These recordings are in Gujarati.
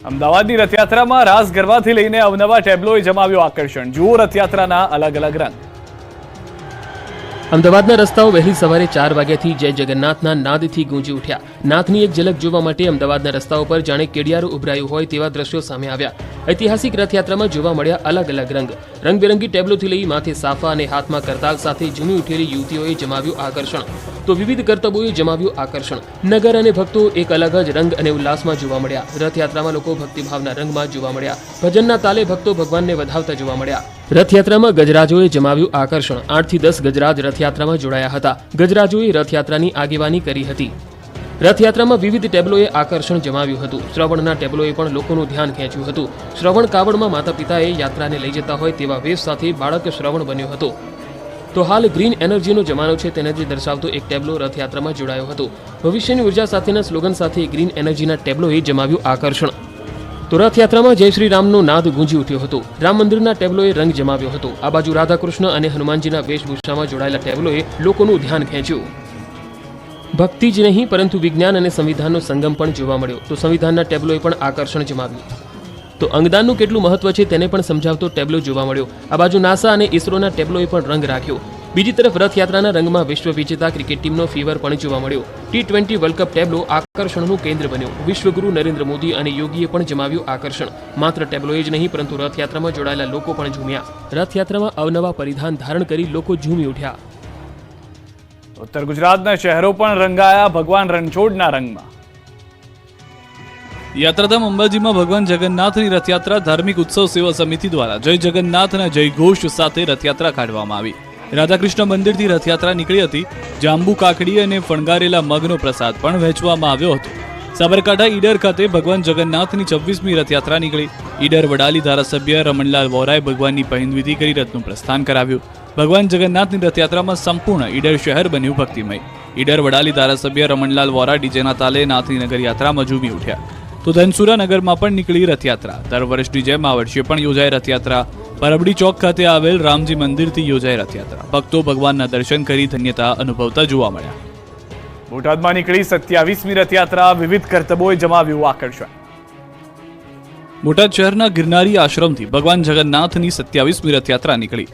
અમદાવાદની રથયાત્રામાં રાસ ગરબાથી લઈને અવનવા ટેબ્લોએ જમાવ્યું આકર્ષણ। જુઓ રથયાત્રાના અલગ અલગ રંગ। અમદાવાદના રસ્તાઓ વહેલી સવારે 4 વાગ્યાથી જય જગન્નાથના નાદથી ગૂંજી ઉઠ્યા। નાથની એક ઝલક જોવા માટે અમદાવાદના રસ્તાઓ પર જાણે કેડિયારું ઉભરાયું હોય તેવા દ્રશ્યો સામે આવ્યા। ઐતિહાસિક રથયાત્રામાં જોવા મળ્યા અલગ અલગ રંગ। રંગબેરંગી ટેબ્લોથી લઈ માથે સાફા અને હાથમાં કરતાલ સાથે ઝૂમી ઉઠેલી યુવતીઓએ જમાવ્યું આકર્ષણ, તો વિવિધ કરતબોએ જમાવ્યું આકર્ષણ। નગર અને ભક્તો એક અલગ જ રંગ અને ઉલ્લાસમાં જોવા મળ્યા। રથયાત્રામાં લોકો ભક્તિભાવના રંગમાં જોવા મળ્યા। ભજનના તાલે ભક્તો ભગવાનને વધાવતા જોવા મળ્યા। રથયાત્રામાં ગજરાજોએ જમાવ્યું આકર્ષણ। 8 થી 10 ગજરાજ રથયાત્રામાં જોડાયા હતા। ગજરાજોએ રથયાત્રાની આગેવાની કરી હતી। રથયાત્રામાં વિવિધ ટેબ્લોએ આકર્ષણ જમાવ્યું હતું। શ્રવણના ટેબ્લોએ પણ લોકોનું ધ્યાન ખેંચ્યું હતું। શ્રવણ કાવડમાં માતા પિતાએ યાત્રાને લઈ જતા હોય તેવા વેશ સાથે બાળક શ્રવણ બન્યો હતો। તો હાલ ગ્રીન એનર્જીનો જમાનો છે તેને દર્શાવતો એક ટેબ્લો રથયાત્રામાં જોડાયો હતો। ભવિષ્યની ઉર્જા સાથેના સ્લોગન સાથે ગ્રીન એનર્જીના ટેબ્લોએ જમાવ્યું આકર્ષણ। તો રથયાત્રામાં જય શ્રી રામનો નાદ ગુંજી ઉઠ્યો હતો। રામ મંદિરના ટેબ્લોએ રંગ જમાવ્યો હતો। આ બાજુ રાધાકૃષ્ણ અને હનુમાનજીના વેશભૂષામાં જોડાયેલા ટેબ્લોએ લોકોનું ધ્યાન ખેંચ્યું। ભક્તિ જ નહીં પરંતુ વિજ્ઞાન અને સંવિધાનનો સંગમ પણ જોવા મળ્યો। તો સંવિધાનના ટેબ્લોએ પણ આકર્ષણ જમાવ્યું। તો અંગદાનનું કેટલું મહત્વ છે તેને પણ સમજાવતો ટેબ્લો જોવા મળ્યો। આ બાજુ નાસા અને ઇસરોના ટેબ્લોએ પણ રંગ રાખ્યો। બીજી તરફ રથયાત્રાના રંગમાં વિશ્વ વિજેતા ક્રિકેટ ટીમનો ફીવર પણ જોવા મળ્યો। T20 વર્લ્ડ કપ ટેબ્લો આકર્ષણનું કેન્દ્ર બન્યો। વિશ્વગુરુ નરેન્દ્ર મોદી અને યોગીએ પણ જમાવ્યું આકર્ષણ। માત્ર ટેબ્લોએ જ નહીં પરંતુ રથયાત્રામાં જોડાયેલા લોકો પણ ઝૂમ્યા। રથયાત્રામાં અવનવા પરિધાન ધારણ કરી લોકો ઝૂમી ઉઠ્યા। ઉત્તર ગુજરાતના શહેરો પણ રંગાયા ભગવાન રણછોડના રંગમાં। યાત્રાધામ અંબાજીમાં ભગવાન જગન્નાથની રથયાત્રા ધાર્મિક ઉત્સવ સેવા સમિતિ દ્વારા જય જગન્નાથના જય ઘોષ સાથે રથયાત્રા કાઢવામાં આવી। રાધાકૃષ્ણ મંદિરથી રથયાત્રા નીકળી હતી। જાંબુ કાકડી અને ફણગારેલા મગનો પ્રસાદ પણ વહેંચવામાં આવ્યો હતો। સાબરકાંઠા ઈડર ખાતે ભગવાન જગન્નાથની 26મી રથયાત્રા નીકળી। ઈડર વડાલી ધારાસભ્ય રમણલાલ વોરાએ ભગવાનની પહિંદવિધિ કરી રથનું પ્રસ્થાન કરાવ્યું। ભગવાન જગન્નાથની રથયાત્રામાં સંપૂર્ણ ઈડર શહેર બન્યું ભક્તિમય। ઈડર વડાલી ધારાસભ્ય રમણલાલ વોરા ડીજેના તાલે નાથની નગર યાત્રામાં ઝૂમી ઉઠ્યા। તો ધનસુરા નગરમાં પણ નીકળી રથયાત્રા। દર વર્ષની જેમ આ વર્ષે પણ યોજાઈ રથયાત્રા। પરબડી ચોક ખાતે આવેલ રામજી મંદિરથી યોજાઈ રથયાત્રા। ભક્તો ભગવાનના દર્શન કરી ધન્યતા અનુભવતા જોવા મળ્યા। બોટાદમાં નીકળી 27મી રથયાત્રા। વિવિધ કરતબોએ જમાવ્યું આકર્ષણ। બોટાદ શહેરના ગિરનારી આશ્રમથી ભગવાન જગન્નાથની 27મી રથયાત્રા નીકળી।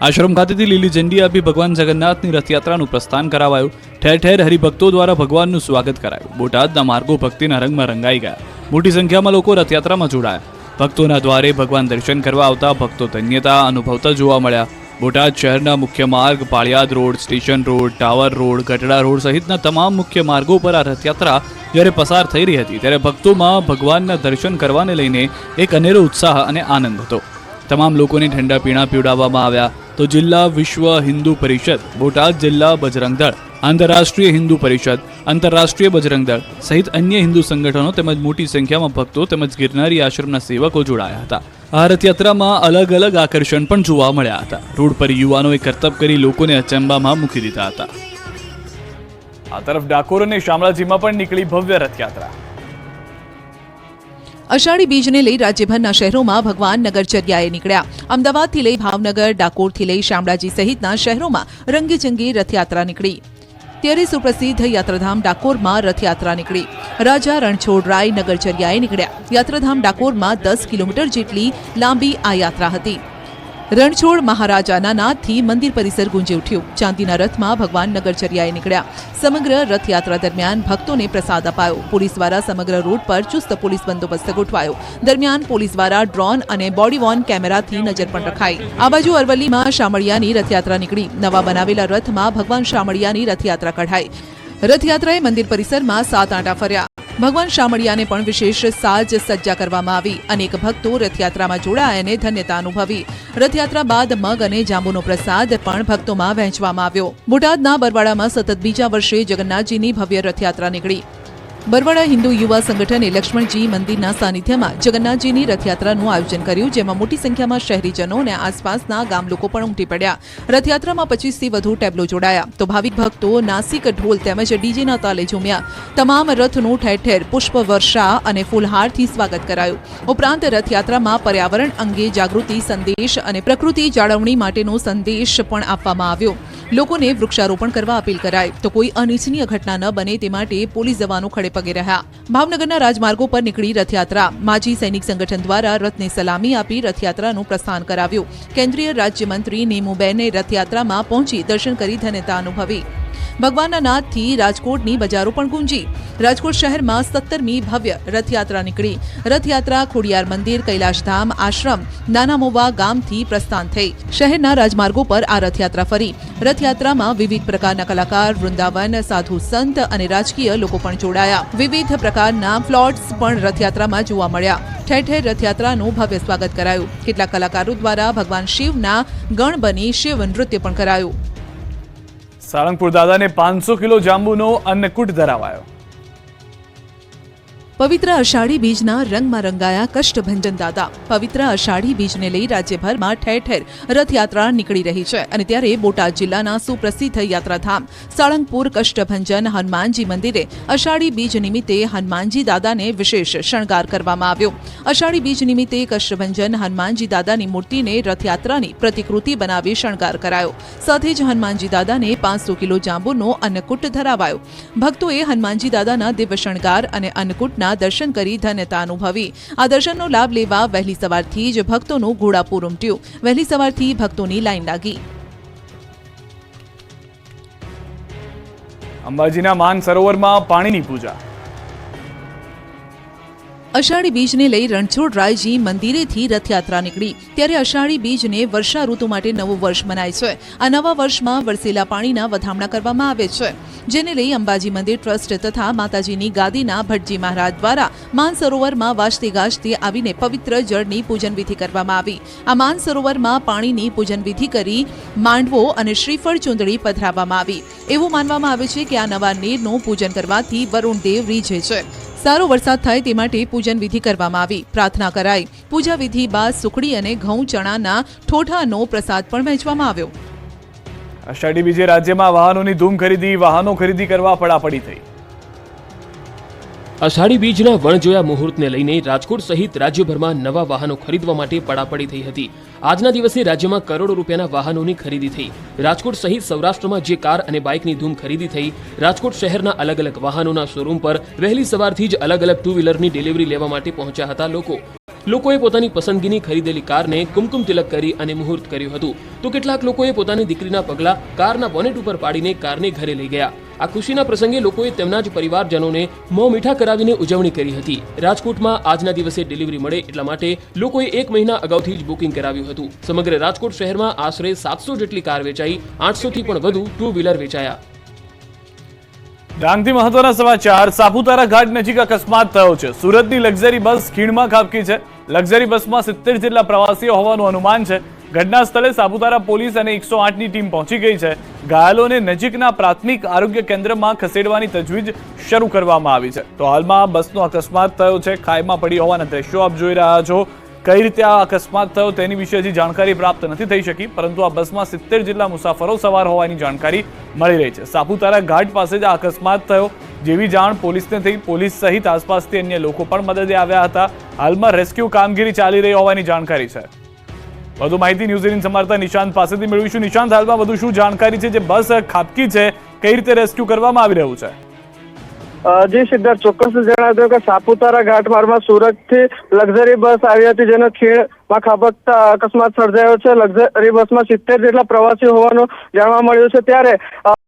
આશ્રમ ખાતેથી લીલી ઝંડી આપી ભગવાન જગન્નાથની રથયાત્રાનું પ્રસ્થાન કરાવાયું। ઠેર ઠેર હરિભક્તો દ્વારા ભગવાનનું સ્વાગત કરાયું। બોટાદના માર્ગો ભક્તિના રંગમાં રંગાઈ ગયા। મોટી સંખ્યામાં લોકો રથયાત્રામાં જોડાયા। ભક્તોના દ્વારે ભગવાન દર્શન કરવા આવતા ભક્તો ધન્યતા અનુભવતા જોવા મળ્યા। બોટાદ શહેરના મુખ્ય માર્ગ Paliyad road, station road, tower road, Gadhada road સહિતના તમામ મુખ્ય માર્ગો પર આ રથયાત્રા જ્યારે પસાર થઈ રહી હતી ત્યારે ભક્તોમાં ભગવાનના દર્શન કરવાને લઈને એક અનેરો ઉત્સાહ અને આનંદ હતો। તમામ લોકોને ઠંડા પીણા પીવડાવવામાં આવ્યા। તો જિલ્લા વિશ્વ હિન્દુ પરિષદ, બોટાદ જિલ્લા બજરંગ દળ, આંતરરાષ્ટ્રીય હિન્દુ પરિષદ, આંતરરાષ્ટ્રીય બજરંગ દળ સહિત અન્ય હિન્દુ સંગઠનો તેમજ મોટી સંખ્યામાં ભક્તો તેમજ ગિરનારી આશ્રમના સેવકો જોડાયા હતા। આ રથયાત્રામાં અલગ અલગ આકર્ષણ પણ જોવા મળ્યા હતા। રોડ પર યુવાનોએ કરતબ કરી લોકોને અચંબામાં મૂકી દીધા હતા। આ તરફ ડાકોર અને શામળાજીમાં પણ નીકળી ભવ્ય રથયાત્રા। અષાઢી બીજને લઈ રાજ્યભરના શહેરોમાં ભગવાન નગરચર્યાએ નીકળ્યા। અમદાવાદથી લઈ ભાવનગર, ડાકોરથી લઈ શામળાજી સહિતના શહેરોમાં રંગેચંગે રથયાત્રા નીકળી। ત્યારે સુપ્રસિદ્ધ યાત્રાધામ ડાકોરમાં રથયાત્રા નીકળી। રાજા રણછોડરાય નગરચર્યાએ નીકળ્યા। યાત્રાધામ ડાકોરમાં 10 કિલોમીટર જેટલી લાંબી આ યાત્રા હતી। રણછોડ મહારાજાના નાદથી મંદિર પરિસર ગુંજી ઉઠ્યું। ચાંદીના રથમાં ભગવાન નગરચર્યાએ નીકળ્યા। સમગ્ર રથયાત્રા દરમિયાન ભક્તોને પ્રસાદ અપાયો। પોલીસ દ્વારા સમગ્ર રૂટ પર ચુસ્ત પોલીસ બંદોબસ્ત ગોઠવાયો। દરમિયાન પોલીસ દ્વારા ડ્રોન અને બોડી વોર્ન કેમેરાથી નજર પણ રખાઈ। આ બાજુ અરવલ્લીમાં શામળિયાની રથયાત્રા નીકળી। નવા બનાવેલા રથમાં ભગવાન શામળિયાની રથયાત્રા કઢાઈ। રથયાત્રાએ મંદિર પરિસરમાં 7 આંટા ફર્યા। ભગવાન શામળિયાને પણ વિશેષ સાજ સજ્જા કરવામાં આવી। અનેક ભક્તો રથયાત્રામાં જોડાયા અને ધન્યતા અનુભવી। રથયાત્રા બાદ મગ અને જાંબુનો પ્રસાદ પણ ભક્તોમાં વહેંચવામાં આવ્યો। બોટાદના બરવાડામાં સતત બીજા વર્ષે જગન્નાથજીની ભવ્ય રથયાત્રા નીકળી। બરવાડા હિન્દુ યુવા સંગઠને લક્ષ્મણજી મંદિરના સાનિધ્યમાં જગન્નાથજીની રથયાત્રાનું આયોજન કર્યું, જેમાં મોટી સંખ્યામાં શહેરીજનો અને આસપાસના ગામ લોકો પણ ઉમટી પડ્યા। રથયાત્રામાં 25થી વધુ ટેબ્લો જોડાયા। તો ભાવિક ભક્તો નાસિક ઢોલ તેમજ ડીજેના તાલે ઝૂમ્યા। તમામ રથનું ઠેર ઠેર પુષ્પ વર્ષા અને ફૂલહારથી સ્વાગત કરાયું। ઉપરાંત રથયાત્રામાં પર્યાવરણ અંગે જાગૃતિ સંદેશ અને પ્રકૃતિ જાળવણી માટેનો સંદેશ પણ આપવામાં આવ્યો। લોકોને વૃક્ષારોપણ કરવા અપીલ કરાઈ તો કોઈ અનિચ્છનીય ઘટના ન બને તે માટે પોલીસ જવાનો ખડે પગે રહ્યા. ભાવનગરના રાજમાર્ગો પર નીકળી રથયાત્રા. માજી સૈનિક સંગઠન દ્વારા રથને સલામી આપી રથયાત્રાનું પ્રસ્થાન કરાવ્યું. કેન્દ્રીય રાજ્યમંત્રી નીમુબેને રથયાત્રામાં પહોંચી દર્શન કરી ધન્યતા અનુભવી. ભગવાનના નાદથી રાજકોટની બજારો પણ ગુંજી. રાજકોટ શહેરમાં 17મી ભવ્ય રથયાત્રા નીકળી. રથયાત્રા ખોડિયાર મંદિર, કૈલાશધામ આશ્રમ, નાના મોવા ગામથી પ્રસ્થાન થઈ. શહેરના રાજમાર્ગો પર આ રથયાત્રા ફરી. રથયાત્રામાં વિવિધ પ્રકારના કલાકાર, વૃંદાવન, સાધુ સંત અને રાજકીય લોકો પણ જોડાયા. વિવિધ પ્રકારના ફ્લોટ્સ પણ રથયાત્રામાં જોવા મળ્યા. ઠેર ઠેર રથયાત્રાનું ભવ્ય સ્વાગત કરાયું. કેટલાક કલાકારો દ્વારા ભગવાન શિવના ગણ બની શિવ નૃત્ય પણ કરાયું. સાળંગપુર દાદાને 500 કિલો જાંબુનો અન્નકૂટ ધરાવાયો. પવિત્ર અષાઢી બીજના રંગમાં રંગાયા કષ્ટભંજન દાદા. પવિત્ર અષાઢી બીજને લઈ રાજ્યભરમાં ઠેર ઠેર રથયાત્રા નીકળી રહી છે અને ત્યારે બોટાદ જિલ્લાના સુપ્રસિદ્ધ યાત્રાધામ સાળંગપુર કષ્ટભંજન હનુમાનજી મંદિરે અષાઢી બીજ નિમિત્તે હનુમાનજી દાદાને વિશેષ શણગાર કરવામાં આવ્યો. અષાઢી બીજ નિમિત્તે કષ્ટભંજન હનુમાનજી દાદાની મૂર્તિને રથયાત્રાની પ્રતિકૃતિ બનાવી શણગાર કરાયો. સાથે જ હનુમાનજી દાદાને 500 કિલો જાંબુનો અન્નકૂટ ધરાવાયો. ભક્તોએ હનુમાનજી દાદાના દિવ્ય શણગાર અને અન્નકૂટના દર્શન કરી ધન્યતા અનુભવી. આ દર્શનનો લાભ લેવા વહેલી સવારથી જ ભક્તોનું ઘોડાપૂર ઉમટ્યું. વહેલી સવારથી ભક્તોની લાઈન લાગી. અંબાજીના માન સરોવરમાં પાણીની પૂજા. અષાઢી બીજને લઈ રણછોડરાયજી મંદિરેથી રથયાત્રા નીકળી. ત્યારે અષાઢી બીજને વર્ષા ઋતુ માટે નવું વર્ષ મનાય છે. આ નવા વર્ષમાં વરસેલા પાણીના વધામણા કરવામાં આવે છે, જેને લઈ અંબાજી મંદિર ટ્રસ્ટ તથા માતાજીની ગાદીના ભટજી મહારાજ દ્વારા માન સરોવરમાં વાજતે ગાજતે આવીને પવિત્ર જળની પૂજન વિધિ કરવામાં આવી. આ માન સરોવરમાં પાણીની પૂજન વિધિ કરી માંડવો અને શ્રીફળ ચૂંદડી પધરાવવામાં આવી. એવું માનવામાં આવે છે કે આ નવા નીરનું પૂજન કરવાથી વરુણદેવ રીઝે છે. સારો વરસાદ થાય તે માટે પૂજન વિધિ કરવામાં આવી. પ્રાર્થના કરાઈ. પૂજા વિધિ બાદ સુખડી અને ઘઉં ચણાના ઠોઠાનો પ્રસાદ પણ વહેંચવામાં આવ્યો. અષાઢી બીજે રાજ્યમાં વાહનોની ધૂમ ખરીદી. વાહનો ખરીદી કરવા પડાપડી થઈ. અષાઢી બીજના વણજોયા મુહૂર્તને લઈને રાજકોટ સહિત રાજ્યભરમાં નવા વાહનો ખરીદવા માટે પડાપડી થઈ હતી. આજના દિવસે રાજ્યમાં કરોડો રૂપિયાના વાહનોની ખરીદી થઈ. રાજકોટ સહિત સૌરાષ્ટ્રમાં જે કાર અને બાઇકની ધૂમ ખરીદી થઈ. રાજકોટ શહેરના અલગ અલગ વાહનોના શોરૂમ પર વહેલી સવારથી જ અલગ અલગ ટુ વ્હીલરની ડિલિવરી લેવા માટે પહોંચ્યા હતા લોકોએ પોતાની પસંદગીની ખરીદેલી કારને કુમકુમ તિલક કરી અને મુહૂર્ત કર્યું હતું. તો કેટલાક લોકોએ પોતાની દીકરીના પગલા કારના બોનેટ ઉપર પાડીને કારને ઘરે લઈ ગયા. આ ખુશીના પ્રસંગે લોકોએ તેમના જ પરિવારજનોને મોં મીઠા કરાવીને ઉજવણી કરી હતી. રાજકોટમાં આજના દિવસે ડિલિવરી મળે એટલા માટે લોકોએ 1 મહિના અગાઉથી જ બુકિંગ કરાવ્યું હતું. સમગ્ર રાજકોટ શહેરમાં આશરે 700 જેટલી કાર વેચાઈ. 800 થી પણ વધુ ટુ વ્હીલર વેચાયા. ડાંગથી મહત્વના સમાચાર. સાપુતારા ઘાટ નજીક અકસ્માત થયો છે. સુરતની લક્ઝરી બસ ખીણમાં ખાબકી છે. લક્ઝરી બસમાં 70 જેટલા પ્રવાસીઓ હોવાનું અનુમાન છે. ઘટના સ્થળે સાપુતારા પોલીસ અને 108ની ટીમ પહોંચી ગઈ છે. ઘાયલોને નજીકના પ્રાથમિક આરોગ્ય કેન્દ્રમાં ખસેડવાની તજવીજ શરૂ કરવામાં આવી છે. તો હાલમાં બસનો અકસ્માત થયો છે. ખાઈમાં પડી હોવાના દ્રશ્યો આપ જોઈ રહ્યા છો. કઈ રીતે આ અકસ્માત થયો તેની વિશે હજી જાણકારી પ્રાપ્ત નથી થઈ શકી, પરંતુ આ બસમાં 70 જેટલા મુસાફરો સવાર હોવાની જાણકારી મળી રહી છે. સાપુતારા ઘાટ પાસે જ આ અકસ્માત થયો. જેવી જાણ પોલીસને થઈ. પોલીસ સહિત આસપાસથી અન્ય લોકો પણ મદદે આવ્યા હતા. હાલમાં રેસ્ક્યુ કામગીરી ચાલી રહી હોવાની જાણકારી છે. વધુ માહિતી ન્યૂઝ 18 સમાચાર નિશાંત પાસેથી મેળવીશું. નિશાંત, હાલમાં વધુ શું જાણકારી છે? જે બસ ખાબકી છે, કઈ રીતે રેસ્ક્યુ કરવામાં આવી રહ્યું છે? જી સિદ્ધાર્થ, ચોક્કસ જણાવી દઉં કે સાપુતારા ઘાટ માર્ગમાં સુરતથી લક્ઝરી બસ આવી હતી, જેનો ખીણમાં ખાબકતા અકસ્માત સર્જાયો છે. લક્ઝરી બસમાં 70 જેટલા પ્રવાસીઓ હોવાનું જાણવા મળ્યું છે. ત્યારે